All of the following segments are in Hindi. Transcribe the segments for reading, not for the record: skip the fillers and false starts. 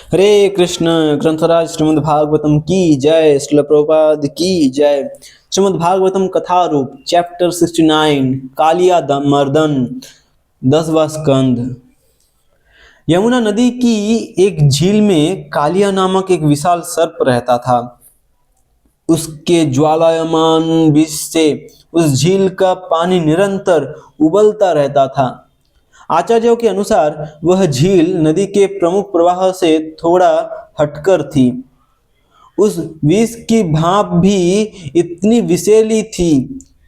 हरे कृष्ण। ग्रंथराज श्रीमद् भागवतम की जय। श्रील प्रभुपाद की जय। श्रीमद् भागवतम कथा रूप चैप्टर 69 कालिया मर्दन 10वां स्कंद। यमुना नदी की एक झील में कालिया नामक एक विशाल सर्प रहता था। उसके ज्वालायमान विष से उस झील का पानी निरंतर उबलता रहता था। आचार्यों के अनुसार वह झील नदी के प्रमुख प्रवाह से थोड़ा हटकर थी। उस विष की भाप भी इतनी विषैली थी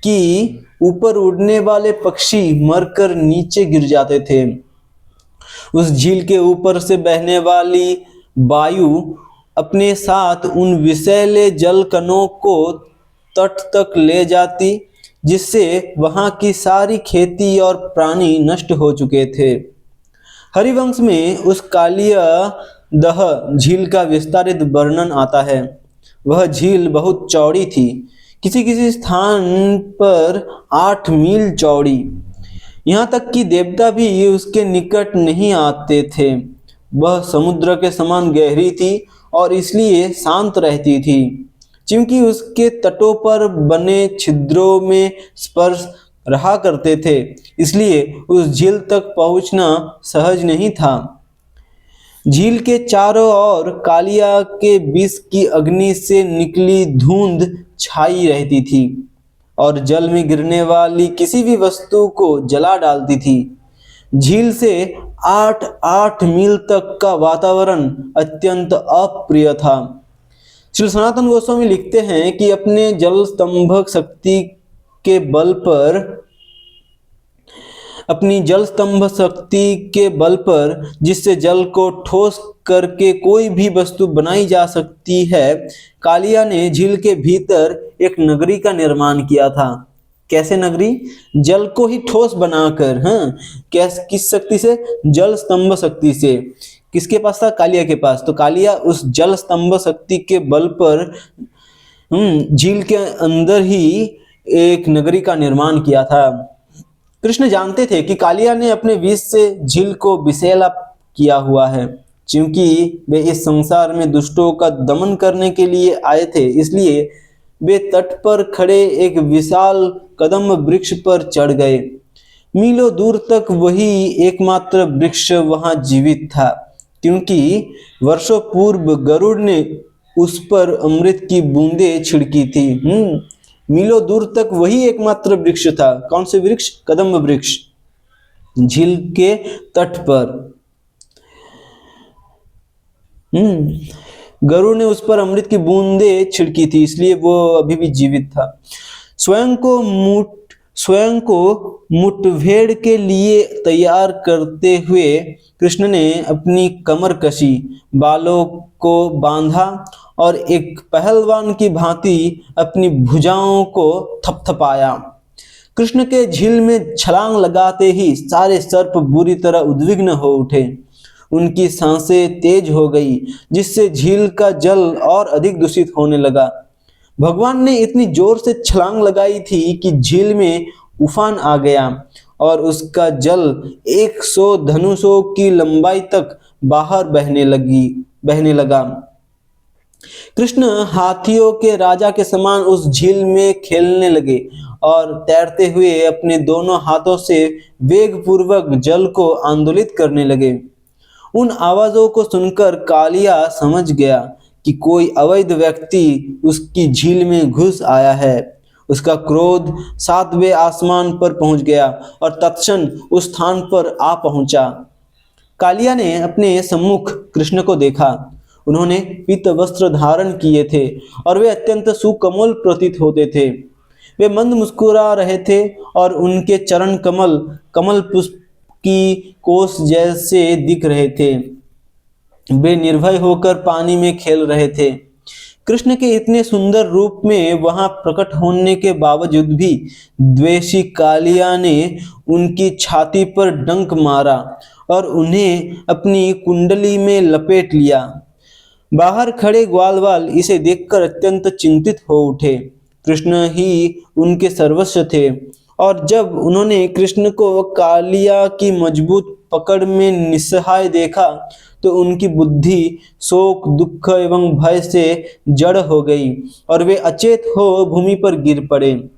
कि ऊपर उड़ने वाले पक्षी मरकर नीचे गिर जाते थे। उस झील के ऊपर से बहने वाली वायु अपने साथ उन विषैले जल कणों को तट तक ले जाती, जिससे वहां की सारी खेती और प्राणी नष्ट हो चुके थे। हरिवंश में उस कालिया दह झील का विस्तारित वर्णन आता है। वह झील बहुत चौड़ी थी, किसी किसी स्थान पर 8 मील चौड़ी। यहाँ तक कि देवता भी उसके निकट नहीं आते थे। वह समुद्र के समान गहरी थी और इसलिए शांत रहती थी। क्योंकि उसके तटों पर बने छिद्रों में स्पर्श रहा करते थे, इसलिए उस झील तक पहुंचना सहज नहीं था। झील के चारों ओर कालिया के विष की अग्नि से निकली धुंध छाई रहती थी और जल में गिरने वाली किसी भी वस्तु को जला डालती थी। झील से 8 मील तक का वातावरण अत्यंत अप्रिय था। श्री सनातन गोस्वामी लिखते हैं कि अपने जल स्तंभक शक्ति के बल पर जिससे जल को ठोस करके कोई भी वस्तु बनाई जा सकती है, कालिया ने झील के भीतर एक नगरी का निर्माण किया था। कैसे नगरी? जल को ही ठोस बनाकर। किस शक्ति से? जल स्तंभ शक्ति से। किसके पास था? कालिया के पास। तो कालिया उस जल स्तंभ शक्ति के बल पर झील के अंदर ही एक नगरी का निर्माण किया था। कृष्ण जानते थे कि कालिया ने अपने विष से झील को विषैला किया हुआ है। क्योंकि वे इस संसार में दुष्टों का दमन करने के लिए आए थे, इसलिए वे तट पर खड़े एक विशाल कदम वृक्ष पर चढ़ गए। मीलों दूर तक वही एकमात्र वृक्ष वहां जीवित था, क्योंकि वर्षों पूर्व गरुड़ ने उस पर अमृत की बूंदें छिड़की थी। मीलों दूर तक वही एकमात्र वृक्ष था। कौन से वृक्ष? कदम वृक्ष, झील के तट पर। गरुड़ ने उस पर अमृत की बूंदें छिड़की थी, इसलिए वो अभी भी जीवित था। स्वयं को मुठभेड़ के लिए तैयार करते हुए कृष्ण ने अपनी कमर कसी, बालों को बांधा और एक पहलवान की भांति अपनी भुजाओं को थपथपाया। कृष्ण के झील में छलांग लगाते ही सारे सर्प बुरी तरह उद्विग्न हो उठे। उनकी सांसें तेज हो गई, जिससे झील का जल और अधिक दूषित होने लगा। भगवान ने इतनी जोर से छलांग लगाई थी कि झील में उफान आ गया और उसका जल 100 धनुषों की लंबाई तक बाहर बहने लगा। कृष्ण हाथियों के राजा के समान उस झील में खेलने लगे और तैरते हुए अपने दोनों हाथों से वेगपूर्वक जल को आंदोलित करने लगे। उन आवाजों को सुनकर कालिया समझ गया कि कोई अवैध व्यक्ति उसकी झील में घुस आया है। उसका क्रोध 7वें आसमान पर पहुंच गया और तत्क्षण उस स्थान पर आ पहुंचा। कालिया ने अपने सम्मुख कृष्ण को देखा। उन्होंने पीत वस्त्र धारण किए थे और वे अत्यंत सुकोमल प्रतीत होते थे। वे मंद मुस्कुरा रहे थे और उनके चरण कमल पुष्प की कोष जैसे दिख रहे थे। वे निर्भय होकर पानी में खेल रहे थे। कृष्ण के इतने सुंदर रूप में वहां प्रकट होने के बावजूद भी द्वेषी कालिया ने उनकी छाती पर डंक मारा और उन्हें अपनी कुंडली में लपेट लिया। बाहर खड़े ग्वालवाल इसे देखकर अत्यंत चिंतित हो उठे। कृष्ण ही उनके सर्वस्व थे और जब उन्होंने कृष्ण को कालिया की मजबूत पकड़ में निस्सहाय देखा, तो उनकी बुद्धि शोक, दुख एवं भय से जड़ हो गई और वे अचेत हो भूमि पर गिर पड़े।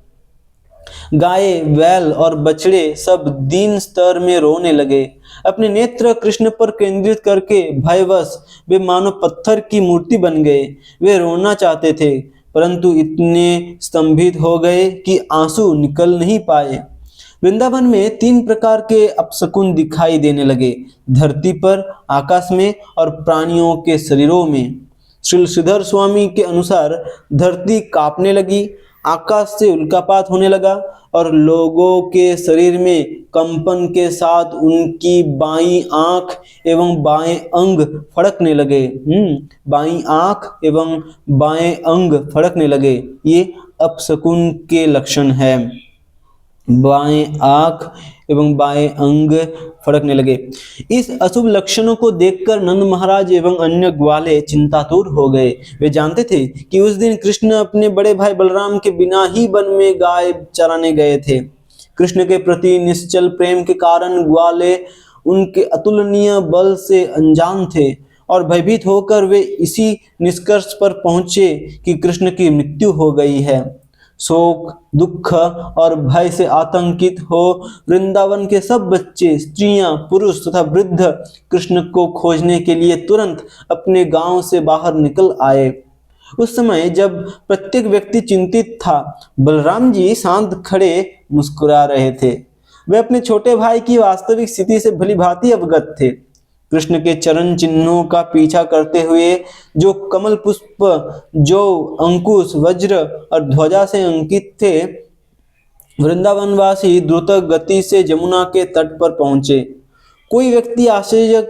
गाय, बैल और बछड़े सब दीन स्तर में रोने लगे। अपने नेत्र कृष्ण पर केंद्रित करके भयवश वे मानो पत्थर की मूर्ति बन गए। वे रोना चाहते थे, परंतु इतने स्तंभित हो गए कि आंसू निकल नहीं पाए। वृंदावन में 3 प्रकार के अपशकुन दिखाई देने लगे, धरती पर, आकाश में और प्राणियों के शरीरों में। श्री श्रीधर स्वामी के अनुसार धरती कांपने लगी, आकाश से उल्कापात होने लगा और लोगों के शरीर में कंपन के साथ उनकी बाईं आंख एवं बाएं अंग फड़कने लगे। बाईं आंख एवं बाएं अंग फड़कने लगे, ये अपशकुन के लक्षण है। बाएं आंख एवं बाएं अंग फड़कने लगे। इस अशुभ लक्षणों को देखकर नंद महाराज एवं अन्य ग्वाले चिंतातुर हो गए। वे जानते थे कि उस दिन कृष्ण अपने बड़े भाई बलराम के बिना ही वन में गाय चराने गए थे। कृष्ण के प्रति निश्चल प्रेम के कारण ग्वाले उनके अतुलनीय बल से अनजान थे और भयभीत होकर वे इसी निष्कर्ष पर पहुंचे कि कृष्ण की मृत्यु हो गई है। शोक, दुख और भय से आतंकित हो वृंदावन के सब बच्चे, स्त्रियां, पुरुष तथा वृद्ध कृष्ण को खोजने के लिए तुरंत अपने गांव से बाहर निकल आए। उस समय जब प्रत्येक व्यक्ति चिंतित था, बलराम जी शांत खड़े मुस्कुरा रहे थे। वे अपने छोटे भाई की वास्तविक स्थिति से भलीभांति अवगत थे। कृष्ण के चरण चिन्हों का पीछा करते हुए जो कमल पुष्प, जो अंकुश, वज्र और ध्वजा से अंकित थे, वृंदावनवासी द्रुत गति से जमुना के तट पर पहुंचे। कोई व्यक्ति आश्चर्य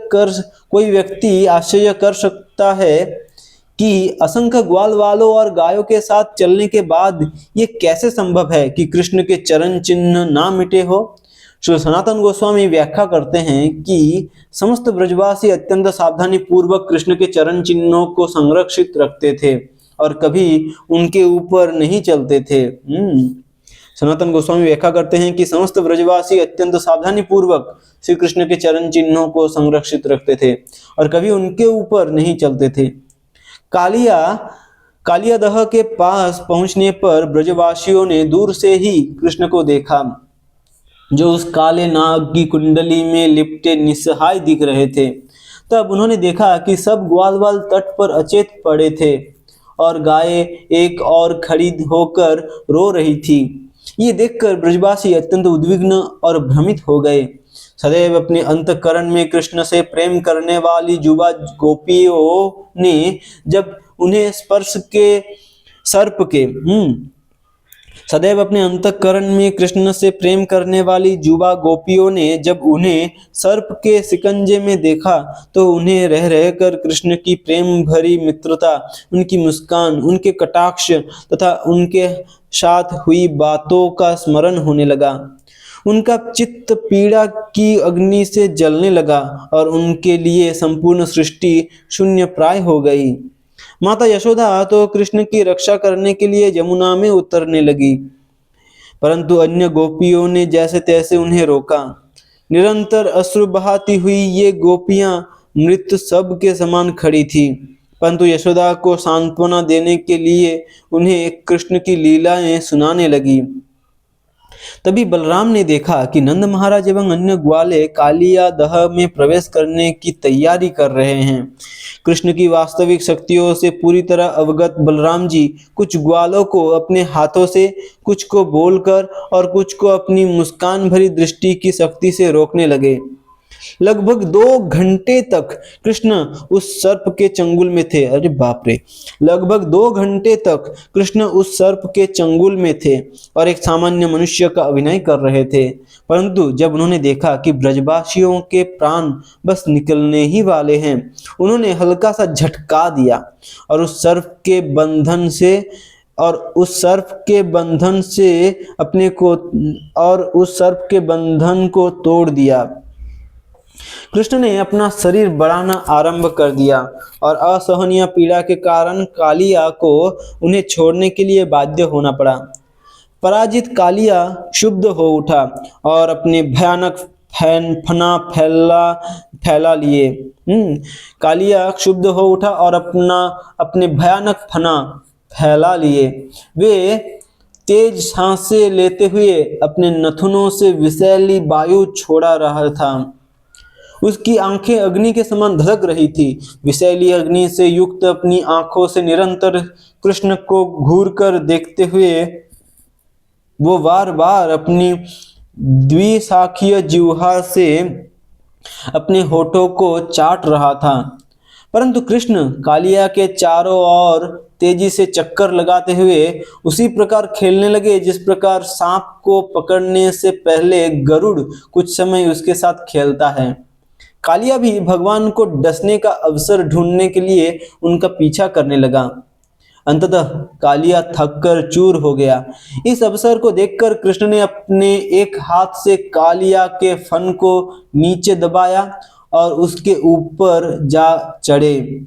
कर सकता है कि असंख्य ग्वाल वालों और गायों के साथ चलने के बाद ये कैसे संभव है कि कृष्ण के चरण चिन्ह ना मिटे हो। श्री सनातन गोस्वामी व्याख्या करते हैं कि समस्त ब्रजवासी अत्यंत सावधानी पूर्वक कृष्ण के चरण चिन्हों को संरक्षित रखते थे और कभी उनके ऊपर नहीं चलते थे। सनातन गोस्वामी व्याख्या करते हैं कि समस्त ब्रजवासी अत्यंत सावधानी पूर्वक श्री कृष्ण के चरण चिन्हों को संरक्षित रखते थे और कभी उनके ऊपर नहीं चलते थे। कालियादह के पास पहुंचने पर ब्रजवासियों ने दूर से ही कृष्ण को देखा, जो उस काले नाग की कुंडली में लिपटे निस्सहाय दिख रहे थे। तब उन्होंने देखा कि सब ग्वालवाल तट पर अचेत पड़े थे और गाय एक और खड़ी होकर रो रही थी। ये देखकर ब्रजवासी अत्यंत उद्विग्न और भ्रमित हो गए। सदैव अपने अंतःकरण में कृष्ण से प्रेम करने वाली युवा गोपियों ने जब उन्हें सदैव अपने अंतःकरण में कृष्ण से प्रेम करने वाली युवा गोपियों ने जब उन्हें सर्प के शिकंजे में देखा तो उन्हें रह रहकर कृष्ण की प्रेम भरी मित्रता, उनकी मुस्कान, उनके कटाक्ष तथा उनके साथ हुई बातों का स्मरण होने लगा। उनका चित्त पीड़ा की अग्नि से जलने लगा और उनके लिए संपूर्ण सृष्टि शून्य प्राय हो गई। माता यशोदा तो कृष्ण की रक्षा करने के लिए यमुना में उतरने लगी, परंतु अन्य गोपियों ने जैसे तैसे उन्हें रोका। निरंतर अश्रु बहाती हुई ये गोपियां मृत सब के समान खड़ी थी, परंतु यशोदा को सांत्वना देने के लिए उन्हें कृष्ण की लीलाएं सुनाने लगी। तभी बलराम ने देखा कि नंद महाराज एवं अन्य ग्वाले कालियादह में प्रवेश करने की तैयारी कर रहे हैं। कृष्ण की वास्तविक शक्तियों से पूरी तरह अवगत बलराम जी कुछ ग्वालों को अपने हाथों से, कुछ को बोलकर और कुछ को अपनी मुस्कान भरी दृष्टि की शक्ति से रोकने लगे। लगभग 2 घंटे तक कृष्ण उस सर्प के चंगुल में थे। अरे बाप रे! लगभग 2 घंटे तक कृष्ण उस सर्प के चंगुल में थे और एक सामान्य मनुष्य का अभिनय कर रहे थे। परंतु जब उन्होंने देखा कि ब्रजवासियों के प्राण बस निकलने ही वाले हैं, उन्होंने हल्का सा झटका दिया और उस सर्प के बंधन को तोड़ दिया। कृष्ण ने अपना शरीर बढ़ाना आरंभ कर दिया और असहनीय पीड़ा के कारण कालिया को उन्हें छोड़ने के लिए बाध्य होना पड़ा। पराजित कालिया क्षुब्ध हो उठा और अपने भयानक फना फैला लिए। कालिया क्षुब्ध हो उठा और अपने भयानक फना फैला लिए। वे तेज सांसें लेते हुए अपने नथुनों से विषैली वायु छोड़ा रहा था। उसकी आंखें अग्नि के समान धधक रही थी। विषैली अग्नि से युक्त अपनी आंखों से निरंतर कृष्ण को घूरकर देखते हुए वो बार बार अपनी द्विशाखीय जिह्वा से अपने होठों को चाट रहा था। परंतु कृष्ण कालिया के चारों ओर तेजी से चक्कर लगाते हुए उसी प्रकार खेलने लगे जिस प्रकार सांप को पकड़ने से पहले गरुड़ कुछ समय उसके साथ खेलता है। कालिया भी भगवान को डसने का अवसर ढूंढने के लिए उनका पीछा करने लगा। अंततः कालिया थककर चूर हो गया। इस अवसर को देखकर कृष्ण ने अपने एक हाथ से कालिया के फन को नीचे दबाया और उसके ऊपर जा चढ़े।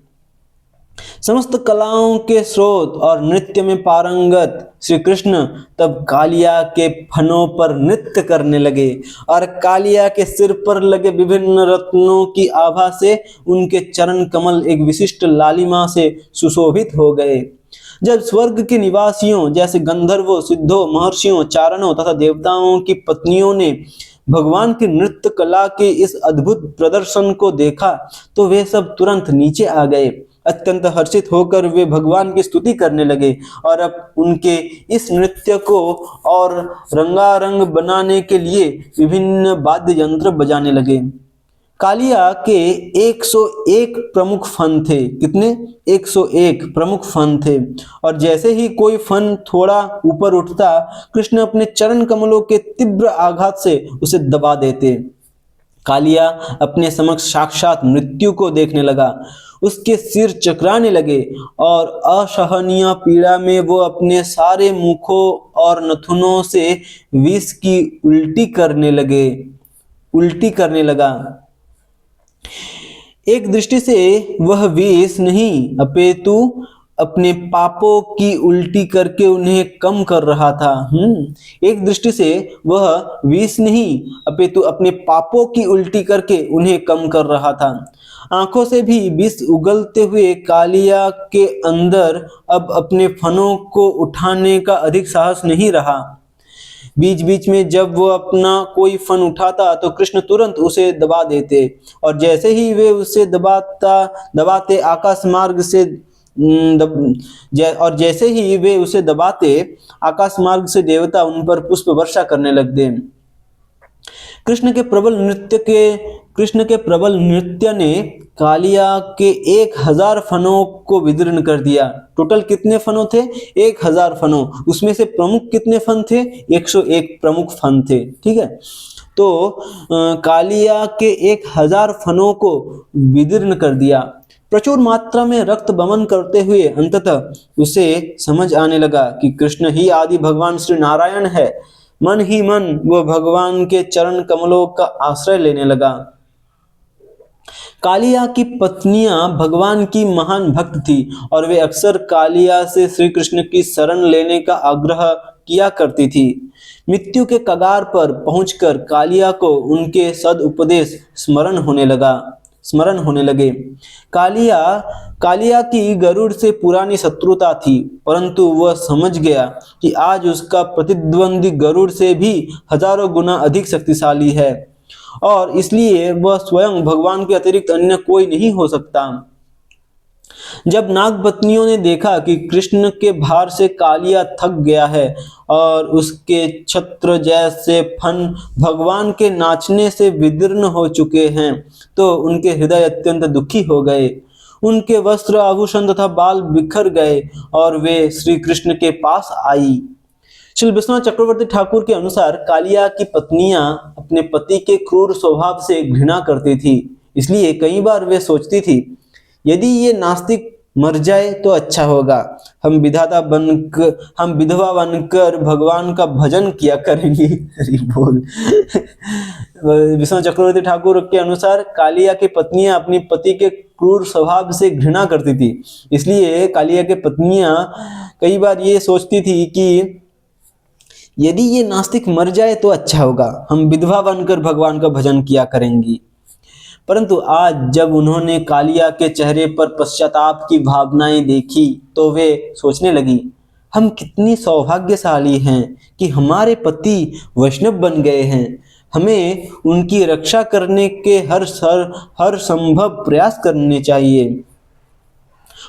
समस्त कलाओं के स्रोत और नृत्य में पारंगत श्री कृष्ण तब कालिया के फनों पर नृत्य करने लगे और कालिया के सिर पर लगे विभिन्न रत्नों की आभा से उनके चरण कमल एक विशिष्ट लालिमा से सुशोभित हो गए। जब स्वर्ग के निवासियों जैसे गंधर्वों, सिद्धों, महर्षियों, चारणों तथा देवताओं की पत्नियों ने भगवान की नृत्य कला के इस अद्भुत प्रदर्शन को देखा तो वे सब तुरंत नीचे आ गए। अत्यंत हर्षित होकर वे भगवान की स्तुति करने लगे और अब उनके इस नृत्य को और रंगारंग बनाने के लिए विभिन्न वाद्य यंत्र बजाने लगे। कालिया के 101 प्रमुख फन थे। कितने? 101 प्रमुख फन थे और जैसे ही कोई फन थोड़ा ऊपर उठता कृष्ण अपने चरण कमलों के तीव्र आघात से उसे दबा देते। कालिया अपने समक्ष साक्षात मृत्यु को देखने लगा। उसके सिर चकराने लगे और असहनीय पीड़ा में वो अपने सारे मुखों और नथुनों से विष की उल्टी करने लगा। एक दृष्टि से वह विष नहीं अपितु अपने पापों की उल्टी करके उन्हें कम कर रहा था। एक दृष्टि से वह विष नहीं अपितु अपने पापों की उल्टी करके उन्हें कम कर रहा था। आंखों से भी विष उगलते हुए कालिया के अंदर अब अपने फनों को उठाने का अधिक साहस नहीं रहा। बीच बीच में जब वो अपना कोई फन उठाता तो कृष्ण तुरंत उसे दबा देते और जैसे ही वे उसे दबाते आकाश मार्ग से देवता उन पर पुष्प वर्षा करने लगते। कृष्ण के प्रबल नृत्य ने कालिया के 1000 फनों को विदीर्ण कर दिया। टोटल कितने फनों थे? 1000 फनों। उसमें से प्रमुख कितने फन थे? 101 प्रमुख फन थे। ठीक है, तो कालिया के 1000 फनों को विदीर्ण कर दिया। प्रचुर मात्रा में रक्त बमन करते हुए अंततः उसे समझ आने लगा कि कृष्ण ही आदि भगवान श्री नारायण है। मन ही मन वो भगवान के चरण कमलों का आश्रय लेने लगा। कालिया की पत्नियां भगवान की महान भक्त थी और वे अक्सर कालिया से श्री कृष्ण की शरण लेने का आग्रह किया करती थी। मृत्यु के कगार पर पहुंचकर कालिया को उनके सदुपदेश स्मरण होने लगे। कालिया की गरुड़ से पुरानी शत्रुता थी, परंतु वह समझ गया कि आज उसका प्रतिद्वंदी गरुड़ से भी हजारों गुना अधिक शक्तिशाली है और इसलिए वह स्वयं भगवान के अतिरिक्त अन्य कोई नहीं हो सकता। जब नागपत्नियों ने देखा कि कृष्ण के भार से कालिया थक गया है और उसके छत्र जैसे फन भगवान के नाचने से विदीर्ण हो चुके हैं तो उनके हृदय अत्यंत दुखी हो गए। उनके वस्त्र, आभूषण तथा बाल बिखर गए और वे श्री कृष्ण के पास आई। श्री विश्वनाथ चक्रवर्ती ठाकुर के अनुसार कालिया की पत्नियां अपने पति के क्रूर स्वभाव से घृणा करती थी, इसलिए कई बार वे सोचती थी यदि ये नास्तिक मर जाए तो अच्छा होगा, हम विधवा बनकर भगवान का भजन किया करेंगी। हरि बोल। विश्वनाथ चक्रवर्ती ठाकुर के अनुसार कालिया की पत्नियां अपनी पति के क्रूर स्वभाव से घृणा करती थी, इसलिए कालिया की पत्नियां कई बार ये सोचती थी कि यदि ये नास्तिक मर जाए तो अच्छा होगा, हम विधवा बनकर भगवान का भजन किया करेंगी। परंतु आज जब उन्होंने कालिया के चेहरे पर पश्चाताप की भावनाएं देखी तो वे सोचने लगी, हम कितनी सौभाग्यशाली हैं कि हमारे पति वैष्णव बन गए हैं। हमें उनकी रक्षा करने के हर संभव प्रयास करने चाहिए।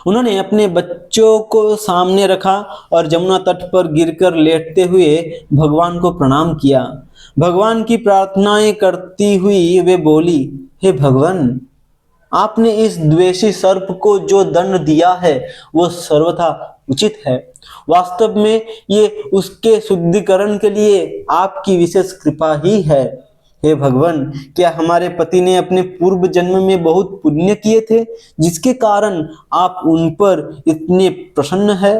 उन्होंने अपने बच्चों को सामने रखा और जमुना तट पर गिरकर लेटते हुए भगवान को प्रणाम किया। भगवान की प्रार्थनाएं करती हुई वे बोली, हे भगवान, आपने इस द्वेषी सर्प को जो दंड दिया है वो सर्वथा उचित है। वास्तव में ये उसके शुद्धिकरण के लिए आपकी विशेष कृपा ही है। हे भगवान, क्या हमारे पति ने अपने पूर्व जन्म में बहुत पुण्य किए थे जिसके कारण आप उन पर इतने प्रसन्न है?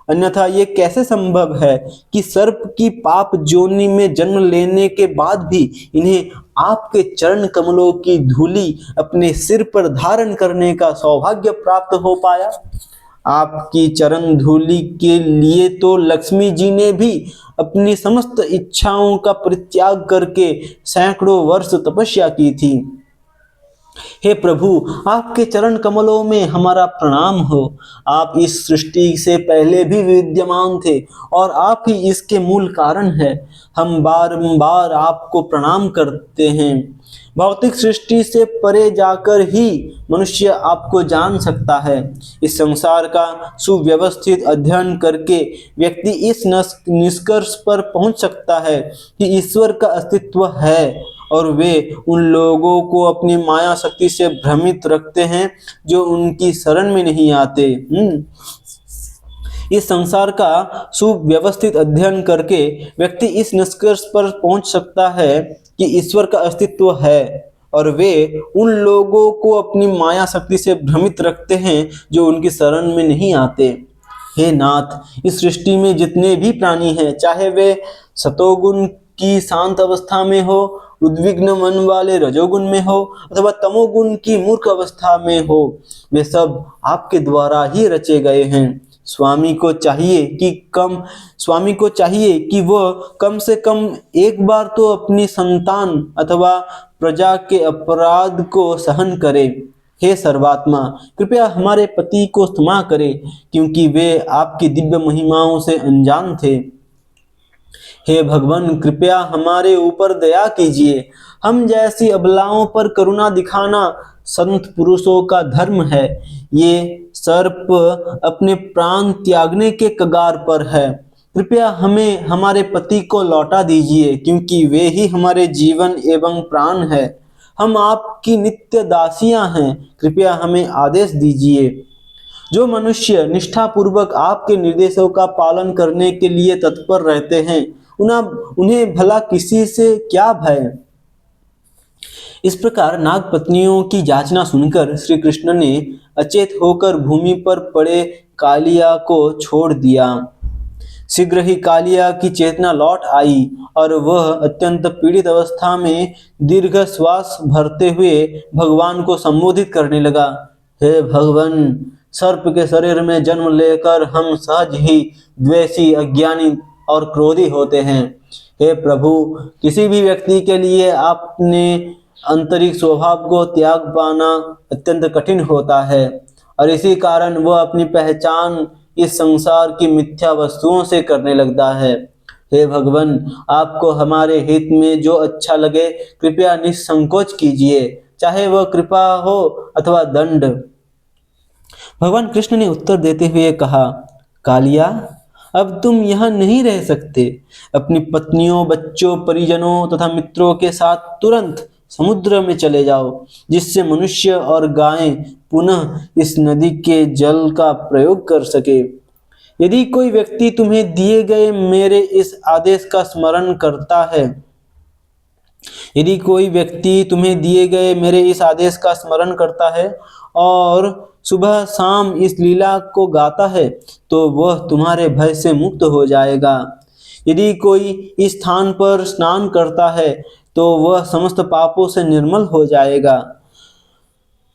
अन्यथा ये कैसे संभव है कि सर्प की पाप योनि में जन्म लेने के बाद भी इन्हें आपके चरण कमलों की धूलि अपने सिर पर धारण करने का सौभाग्य प्राप्त हो पाया? आपकी चरण धूलि के लिए तो लक्ष्मी जी ने भी अपनी समस्त इच्छाओं का परित्याग करके सैकड़ों वर्ष तपस्या की थी। हे प्रभु, आपके चरण कमलों में हमारा प्रणाम हो। आप इस सृष्टि से पहले भी विद्यमान थे और आप ही इसके मूल कारण है। हम बारंबार आपको प्रणाम करते हैं। भौतिक सृष्टि से परे जाकर ही मनुष्य आपको जान सकता है। इस संसार का सुव्यवस्थित अध्ययन करके व्यक्ति इस निष्कर्ष पर पहुंच सकता है कि ईश्वर का अस्तित्व है और वे उन लोगों को अपनी माया शक्ति से भ्रमित रखते हैं जो उनकी शरण में नहीं आते। इस संसार का सुव्यवस्थित अध्ययन करके व्यक्ति इस निष्कर्ष पर पहुंच सकता है कि ईश्वर का अस्तित्व है और वे उन लोगों को अपनी माया शक्ति से भ्रमित रखते हैं जो उनकी शरण में नहीं आते। हे नाथ, इस सृष्टि में जितने भी प्राणी हैं, चाहे वे सतोगुण की शांत अवस्था में हो, उद्विग्न मन वाले रजोगुण में हो अथवा तमोगुण की मूर्ख अवस्था में हो, वे सब आपके द्वारा ही रचे गए हैं। स्वामी को चाहिए कि वह कम से कम एक बार तो अपनी संतान अथवा प्रजा के अपराध को सहन करे। हे सर्वात्मा, कृपया हमारे पति को क्षमा करें क्योंकि वे आपकी दिव्य महिमाओं से अनजान थे। हे भगवान, कृपया हमारे ऊपर दया कीजिए। हम जैसी अबलाओं पर करुणा दिखाना संत पुरुषों का धर्म है। ये सर्प अपने प्राण त्यागने के कगार पर है। कृपया हमें हमारे पति को लौटा दीजिए क्योंकि वे ही हमारे जीवन एवं प्राण है। हम आपकी नित्य दासियां हैं। कृपया हमें आदेश दीजिए। जो मनुष्य निष्ठापूर्वक आपके निर्देशों का पालन करने के लिए तत्पर रहते हैं, उन्हें भला किसी से क्या भय? इस प्रकार नाग पत्नियों की याचना सुनकर श्री कृष्ण ने अचेत होकर भूमि पर पड़े कालिया को छोड़ दिया। शीघ्र ही कालिया की चेतना लौट आई और वह अत्यंत पीड़ित अवस्था में दीर्घ श्वास भरते हुए भगवान को संबोधित करने लगा। हे भगवान, सर्प के शरीर में जन्म लेकर हम सहज ही द्वेषी, अज्ञानी और क्रोधी होते हैं। हे प्रभु, किसी भी व्यक्ति के लिए अपने आंतरिक स्वभाव को त्याग पाना अत्यंत कठिन होता है और इसी कारण वह अपनी पहचान इस संसार की मिथ्या वस्तुओं से करने लगता है। हे भगवान, आपको हमारे हित में जो अच्छा लगे कृपया निसंकोच कीजिए, चाहे वह कृपा हो अथवा दंड। भगवान कृष्ण ने उत्तर देते हुए कहा, कालिया, अब तुम यहाँ नहीं रह सकते। अपनी पत्नियों, बच्चों, परिजनों तथा मित्रों के साथ तुरंत समुद्र में चले जाओ, जिससे मनुष्य और गायें पुनः इस नदी के जल का प्रयोग कर सके। यदि कोई व्यक्ति तुम्हें दिए गए मेरे इस आदेश का स्मरण करता है और सुबह शाम इस लीला को गाता है तो वह तुम्हारे भय से मुक्त हो जाएगा। यदि कोई इस स्थान पर स्नान करता है तो वह समस्त पापों से निर्मल हो जाएगा।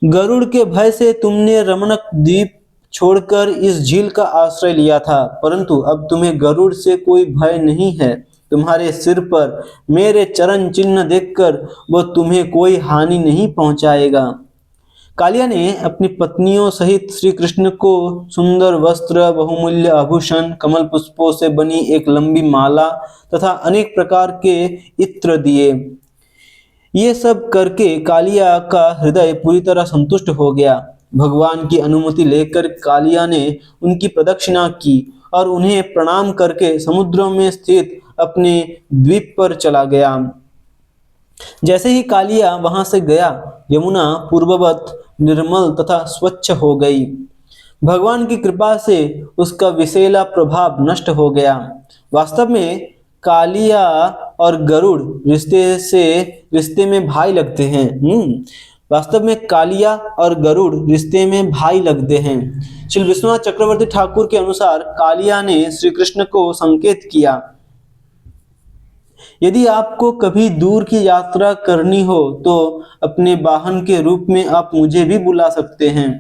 गरुड़ के भय से तुमने रमणक द्वीप छोड़कर इस झील का आश्रय लिया था, परंतु अब तुम्हें गरुड़ से कोई भय नहीं है। तुम्हारे सिर पर मेरे चरण चिन्ह देखकर वह तुम्हें कोई हानि नहीं पहुंचाएगा। कालिया ने अपनी पत्नियों सहित श्री कृष्ण को सुंदर वस्त्र, बहुमूल्य आभूषण, कमल पुष्पों से बनी एक लंबी माला तथा अनेक प्रकार के इत्र दिए। ये सब करके कालिया का हृदय पूरी तरह संतुष्ट हो गया। भगवान की अनुमति लेकर कालिया ने उनकी प्रदक्षिणा की और उन्हें प्रणाम करके समुद्र में स्थित अपने द्वीप पर चला गया। जैसे ही कालिया वहां से गया, यमुना पूर्ववत निर्मल तथा स्वच्छ हो गई। भगवान की कृपा से उसका विषैला प्रभाव नष्ट हो गया। वास्तव में कालिया और गरुड़ रिश्ते में भाई लगते हैं। वास्तव में कालिया और गरुड़ रिश्ते में भाई लगते हैं। श्री विश्वनाथ चक्रवर्ती ठाकुर के अनुसार कालिया ने श्री कृष्ण को संकेत किया, यदि आपको कभी दूर की यात्रा करनी हो तो अपने वाहन के रूप में आप मुझे भी बुला सकते हैं।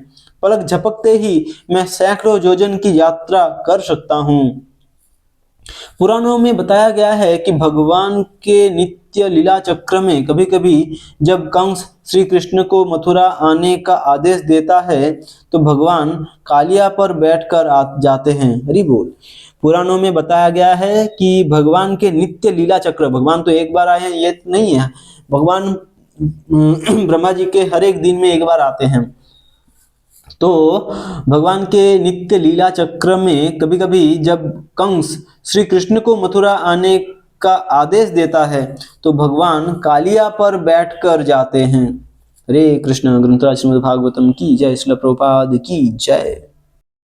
पलक झपकते ही मैं सैकड़ों योजन की यात्रा कर सकता हूँ। पुराणों में बताया गया है कि भगवान के नित्य लीला चक्र में कभी कभी जब कंस श्री कृष्ण को मथुरा आने का आदेश देता है तो भगवान कालिया पर बैठकर जाते हैं। हरि बोल। पुराणों में बताया गया है कि भगवान के नित्य लीला चक्र, भगवान तो एक बार आए हैं ये नहीं है, भगवान ब्रह्मा जी के हर एक दिन में एक बार आते हैं। तो भगवान के नित्य लीला चक्र में कभी कभी जब कंस श्री कृष्ण को मथुरा आने का आदेश देता है तो भगवान कालिया पर बैठकर जाते हैं। हरे कृष्ण। ग्रंथराज श्रीमद् भागवतम की जय। श्रील प्रभुपाद की जय।